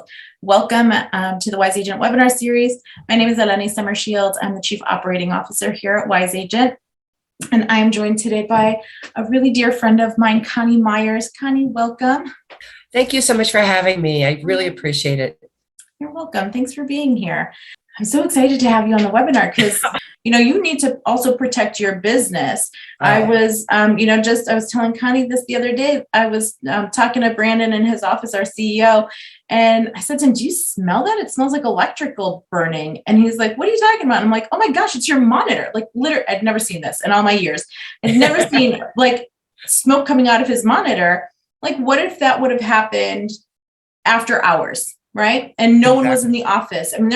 Shields. Welcome to the Wise Agent webinar series. My name is Eleni Summer Shields. I'm the Chief Operating Officer here at Wise Agent. And I'm joined today by a really dear friend of mine, Connie Myers. Connie, welcome. Thank you so much for having me. I really appreciate it. You're welcome. Thanks for being here. I'm so excited to have you on the webinar because, you need to also protect your business. I was, I was telling Connie this the other day. I was talking to Brandon in his office, our CEO, and I said to him, do you smell that? It smells like electrical burning. And he's like, what are you talking about? And I'm like, oh my gosh, it's your monitor. Like literally, I'd never seen this in all my years. I'd never seen like smoke coming out of his monitor. Like, what if that would have happened after hours? Right. And no one was in the office. I mean,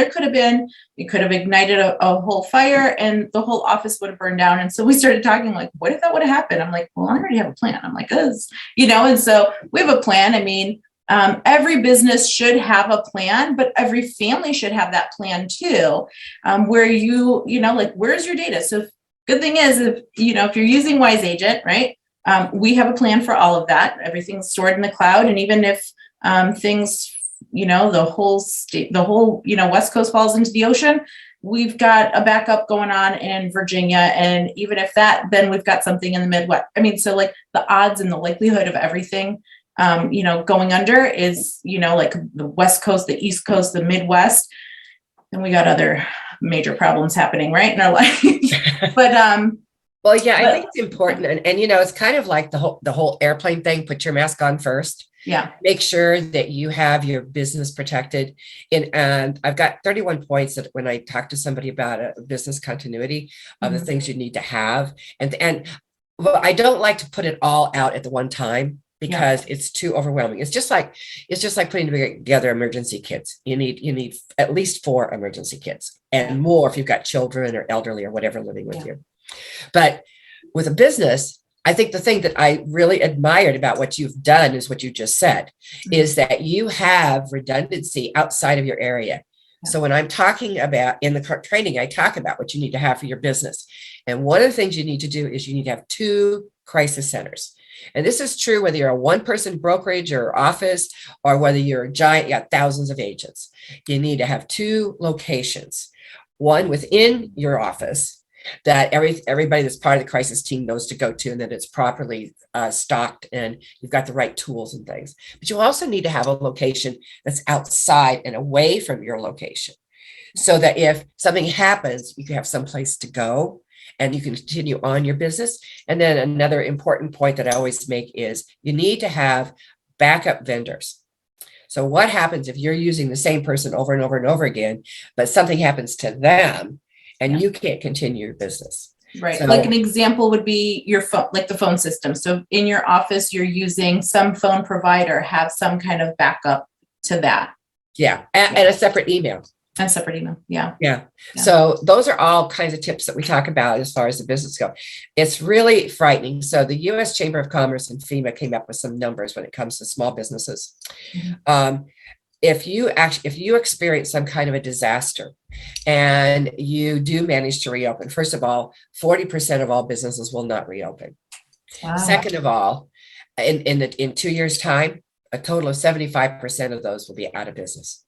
we could have ignited a whole fire and the whole office would have burned down. And so we started talking like, what if that would have happened? I'm like, well, I already have a plan. I'm like, and so we have a plan. I mean, every business should have a plan, but every family should have that plan too, where where's your data? So good thing is if you're using Wise Agent, right? We have a plan for all of that. Everything's stored in the cloud. And even if things the whole West Coast falls into the ocean, we've got a backup going on in Virginia. And even if that, then we've got something in the Midwest. I mean, so like the odds and the likelihood of everything, going under is, like the West Coast, the East Coast, the Midwest. And we got other major problems happening right in our life. But, well, yeah, I think it's important. And it's kind of like the whole airplane thing, put your mask on first. Yeah. Make sure that you have your business protected. And I've got 31 points that when I talk to somebody about a business continuity of the things you need to have. And well, I don't like to put it all out at the one time because it's too overwhelming. It's just like putting together emergency kits. You need at least 4 emergency kits and more if you've got children or elderly or whatever living with you. But with a business, I think the thing that I really admired about what you've done is what you just said, is that you have redundancy outside of your area. So when I'm talking about in the training, I talk about what you need to have for your business. And one of the things you need to do is you need to have 2 crisis centers. And this is true whether you're a one-person brokerage or office, or whether you're a giant, you got thousands of agents. You need to have 2 locations, one within your office that everybody that's part of the crisis team knows to go to, and that it's properly stocked and you've got the right tools and things. But you also need to have a location that's outside and away from your location so that if something happens, you can have someplace to go and you can continue on your business. And then another important point that I always make is you need to have backup vendors. So what happens if you're using the same person over and over and over again, but something happens to them and you can't continue your business? Right. So, like an example would be your phone, like the phone system. So in your office, you're using some phone provider, have some kind of backup to that. Yeah. And a separate email. And separate email. Yeah. So those are all kinds of tips that we talk about as far as the business go. It's really frightening. So the U.S. Chamber of Commerce and FEMA came up with some numbers when it comes to small businesses. If you experience some kind of a disaster and you do manage to reopen, first of all, 40% of all businesses will not reopen. Wow. Second of all, in 2 years' time, a total of 75% of those will be out of business.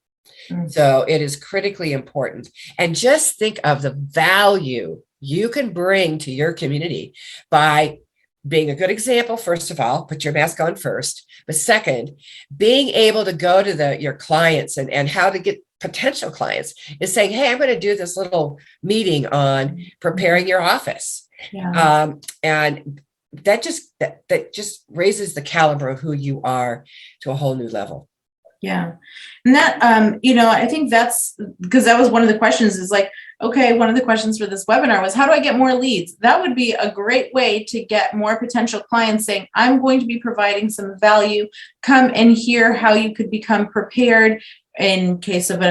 So it is critically important. And just think of the value you can bring to your community by being a good example. First of all, put your mask on first. But second, being able to go to your clients and how to get potential clients is saying, hey, I'm going to do this little meeting on preparing your office. Yeah. And that just raises the caliber of who you are to a whole new level. Yeah. And that, I think that's because that was one of the questions is like, okay, one of the questions for this webinar was, how do I get more leads? That would be a great way to get more potential clients saying, I'm going to be providing some value. Come and hear how you could become prepared in case of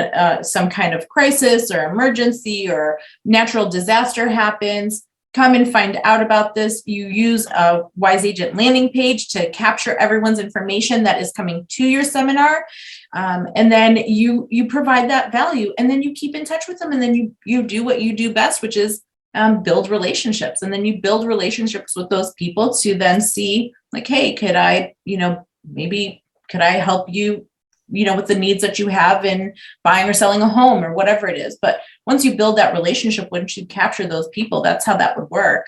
some kind of crisis or emergency or natural disaster happens. Come and find out about this. You use a Wise Agent landing page to capture everyone's information that is coming to your seminar. And then you provide that value, and then you keep in touch with them, and then you do what you do best, which is build relationships. And then you build relationships with those people to then see like, hey, could I help you with the needs that you have in buying or selling a home or whatever it is. But once you build that relationship, once you capture those people, that's how that would work.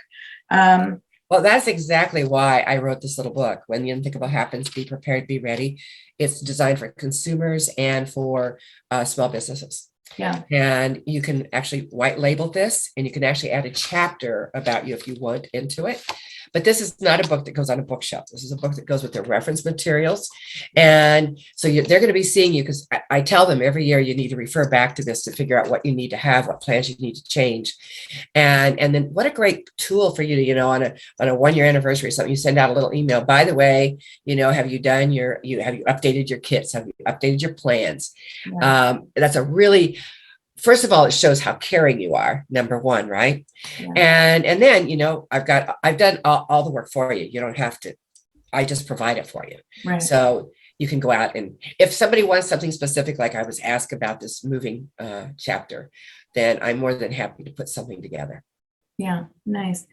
Well, that's exactly why I wrote this little book. When the unthinkable happens, be prepared, be ready. It's designed for consumers and for small businesses. Yeah. And you can actually white label this, and you can actually add a chapter about you if you want into it. But this is not a book that goes on a bookshelf. This is a book that goes with their reference materials. And so they're going to be seeing you, because I tell them every year you need to refer back to this to figure out what you need to have, what plans you need to change. And then what a great tool for you to, on a 1-year anniversary or something, you send out a little email. By the way, have you done have you updated your kits? Have you updated your plans? Yeah. That's a really, first of all, it shows how caring you are, number one, right? Yeah. And then, I've done all the work for you. You don't have to, I just provide it for you. Right. So you can go out, and if somebody wants something specific, like I was asked about this moving chapter, then I'm more than happy to put something together. Yeah, nice.